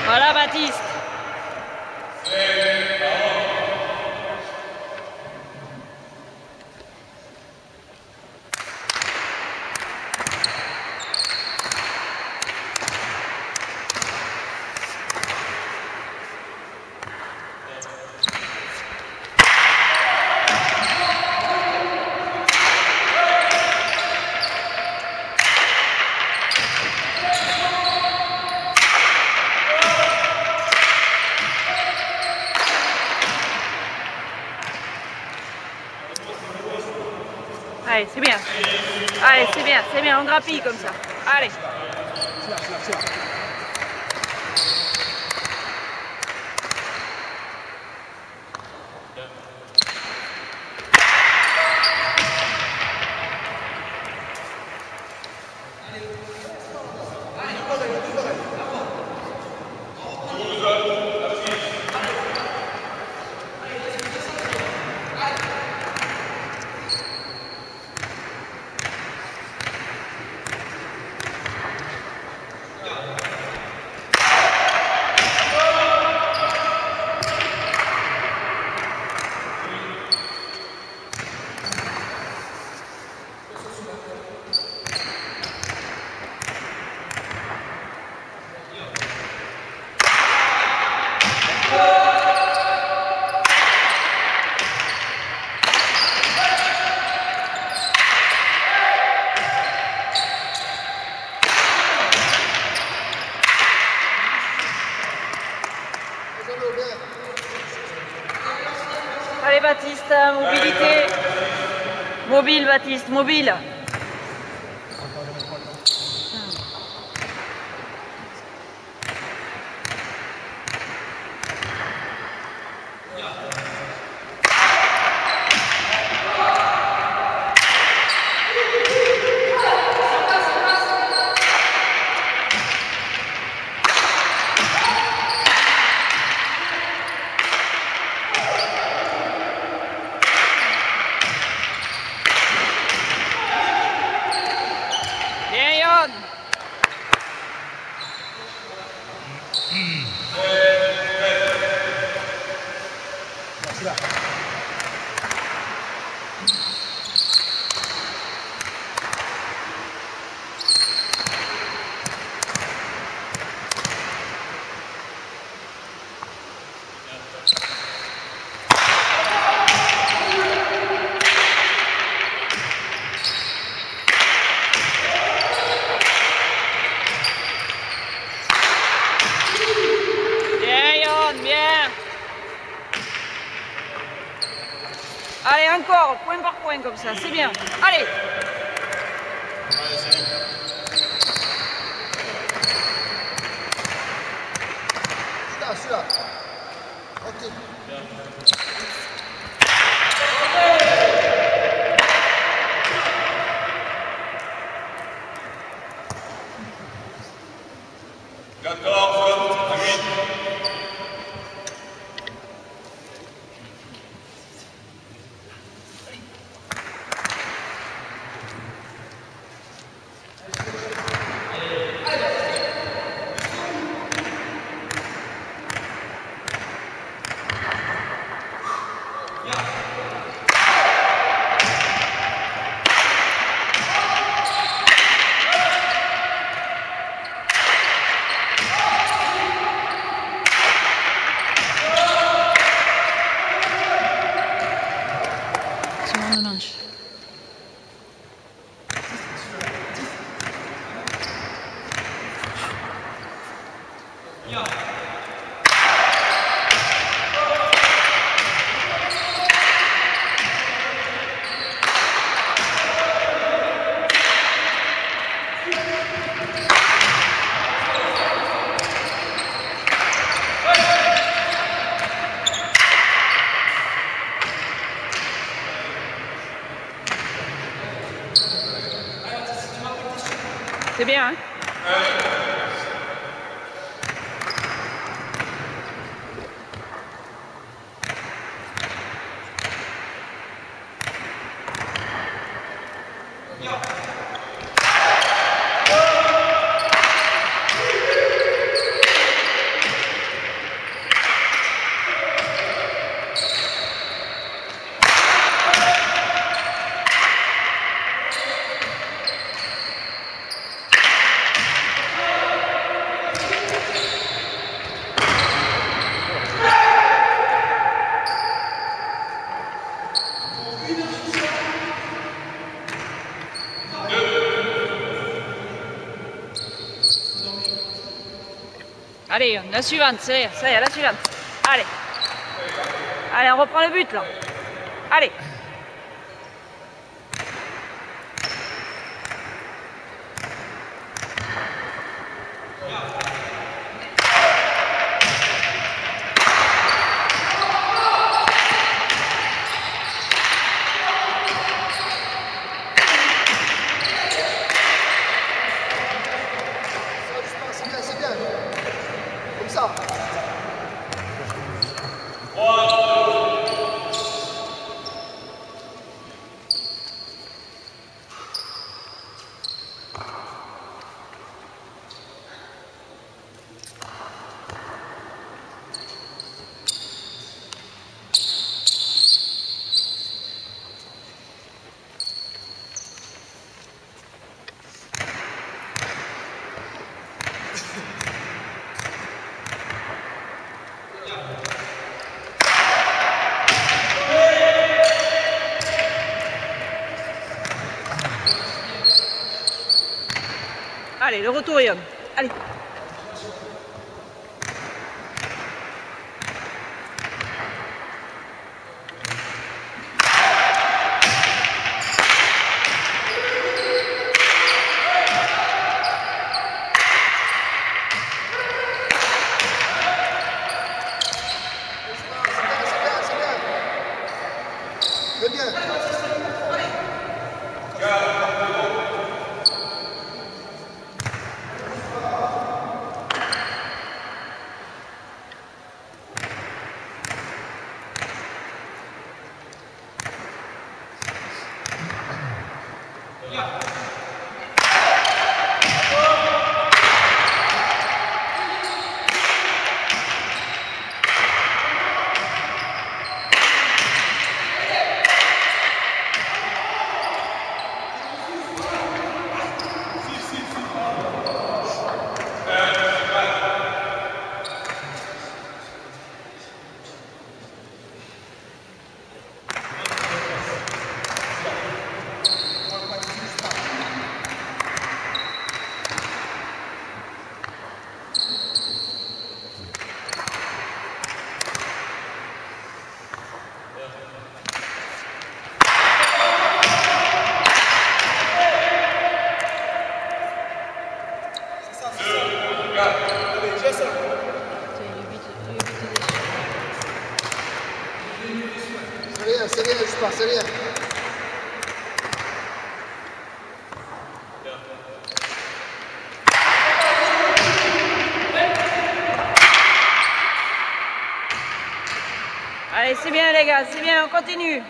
Voilà Baptiste. Allez, c'est bien. Allez, c'est bien, on grappille comme ça. Allez. Allez Baptiste, mobilité. Mobile Baptiste, mobile. Allez, encore, point par point comme ça, c'est bien. Allez. Celui-là. Ok. 14-8. C'est bien, hein? Allez, la suivante, ça y est, la suivante. Allez. Allez, on reprend le but là. Allez. C'est bien. Comme ça. Allez, le retour Yon. Allez. C'est bien. C'est rien, je pars, c'est rien. Allez, c'est bien les gars, c'est bien, on continue.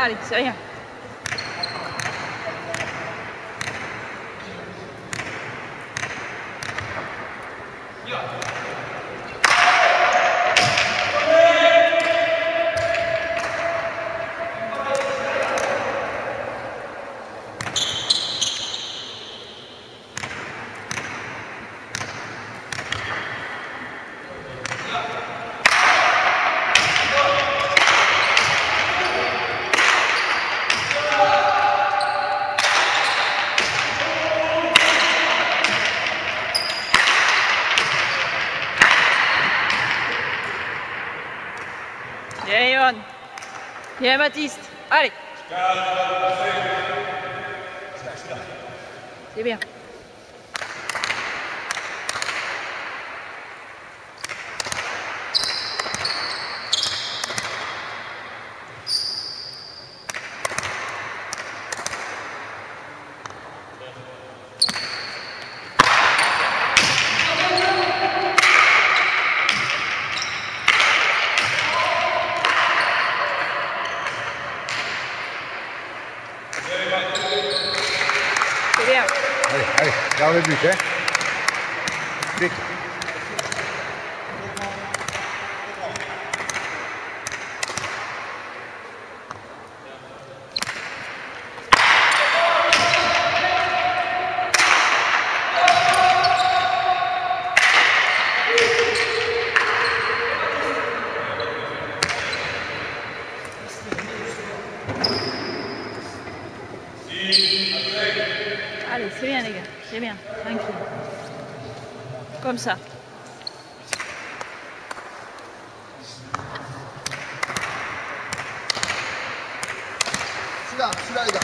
Allez, c'est rien. Bien Yohan. Bien Baptiste. Allez. C'est bien. Vers le but, hein. Vite. Allez, c'est bien les gars, c'est bien, tranquille. Comme ça. Celui-là les gars.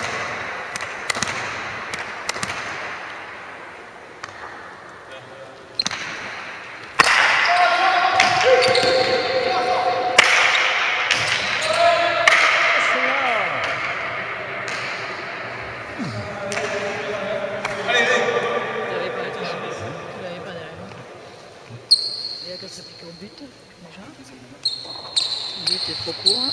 Il y a qu'à s'appliquer au but, déjà. Le but est trop court.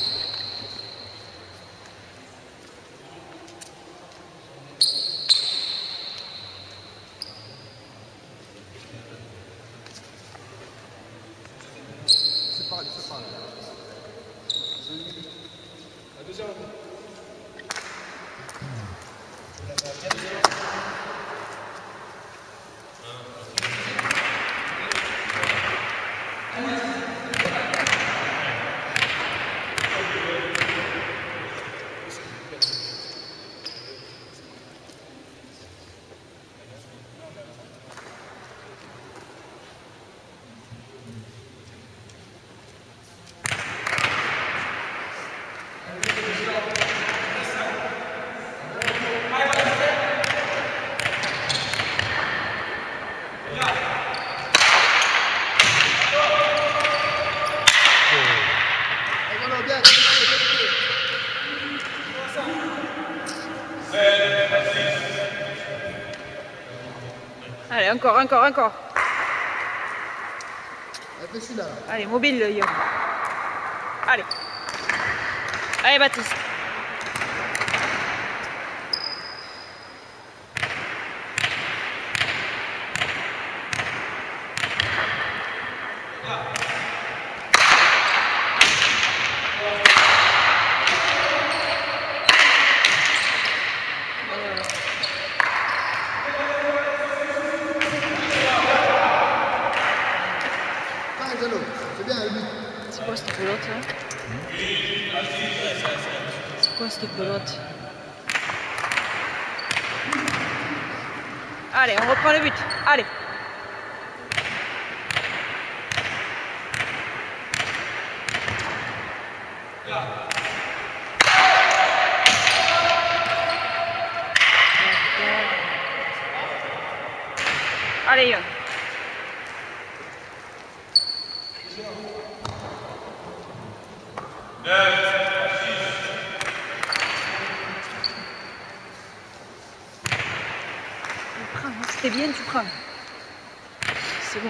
C'est pas là. La deuxième. Allez, encore. Celui-là. Allez, mobile, Yoann. Allez. Allez, Baptiste. C'est bien, lui. C'est quoi cette pelote là? C'est quoi cette pelote? Allez, on reprend le but. Allez. Allez, Yoann. C'était bien, tu prends. C'est bon.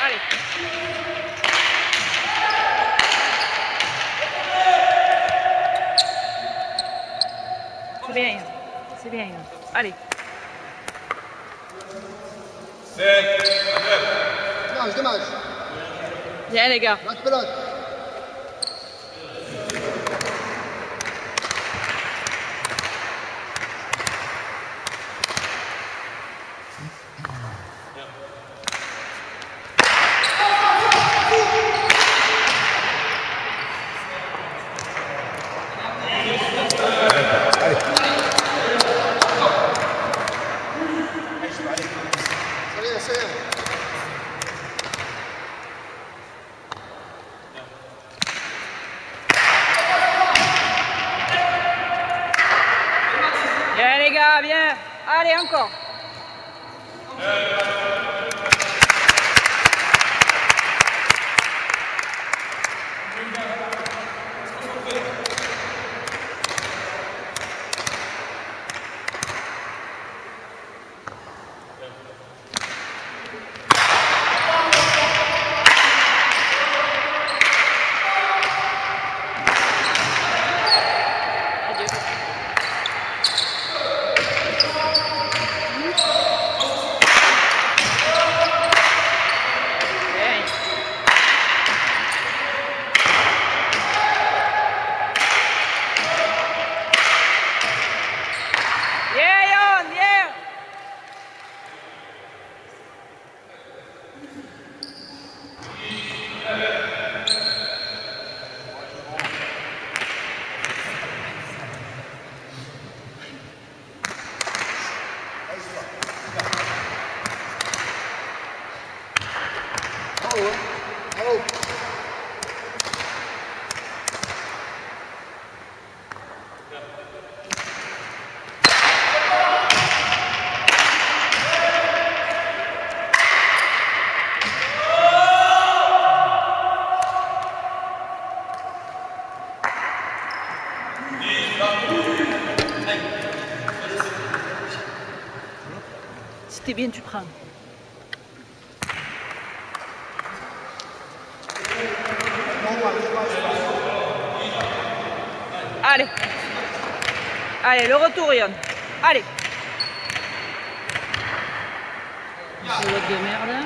Allez. C'est bien, Yoann. C'est bien, Yoann. Allez. Dommage. Bien, les gars. La pelote. C'est rien. Bien, les gars, bien. Allez, encore. Si t'es bien, tu prends. Allez. Allez, le retour, Yon. Allez. C'est l'autre de merde.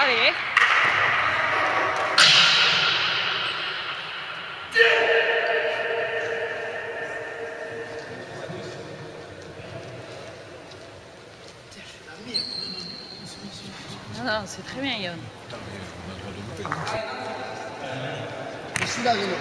Allez. Non, c'est très bien, Yon. Je suis là, Renaud.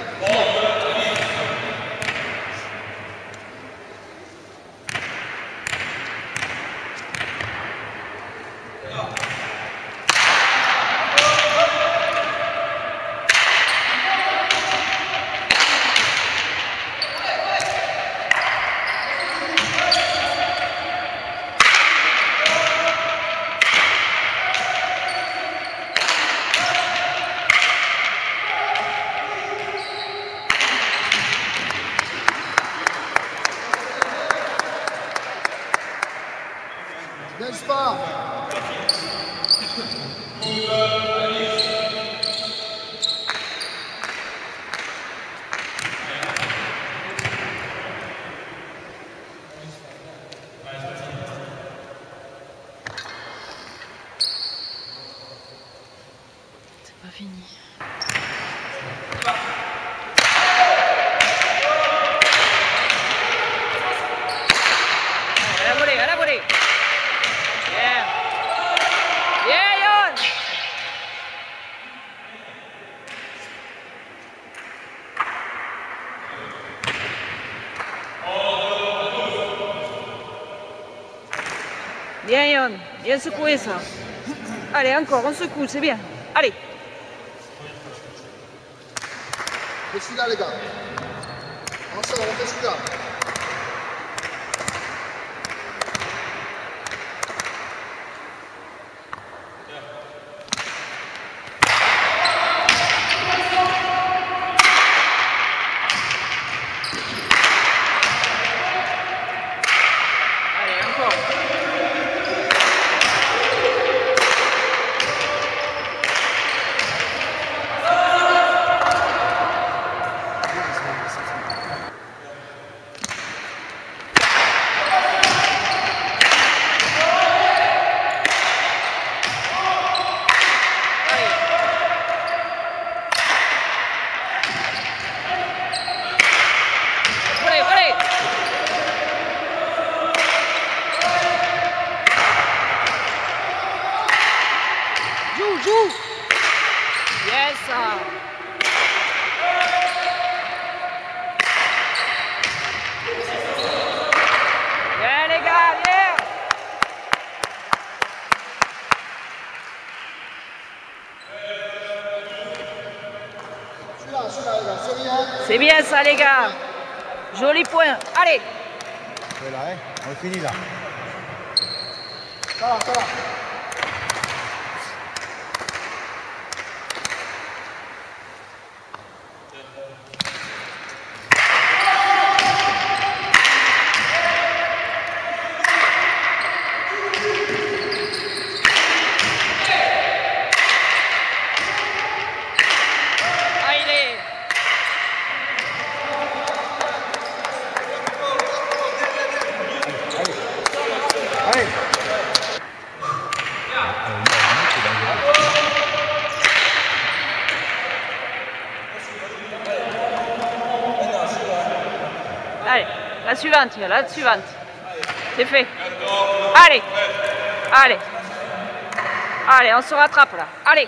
Bien le sport. C'est pas fini. À la volée. Yeah. Yeah, Yon. Bien, Yon. Bien secoué, ça. Allez, encore, on secoue, c'est bien. Allez. Je suis là, les gars. Ensemble, on fait celui-là. Allez, encore. Joue. Yes. Bien les gars, bien. Celui-là, les gars, c'est rien. C'est bien ça les gars. Joli point. Allez. C'est là, hein? On finit là. Ça va. Allez. Allez, la suivante, la suivante. C'est fait. Allez. Allez, on se rattrape là. Allez.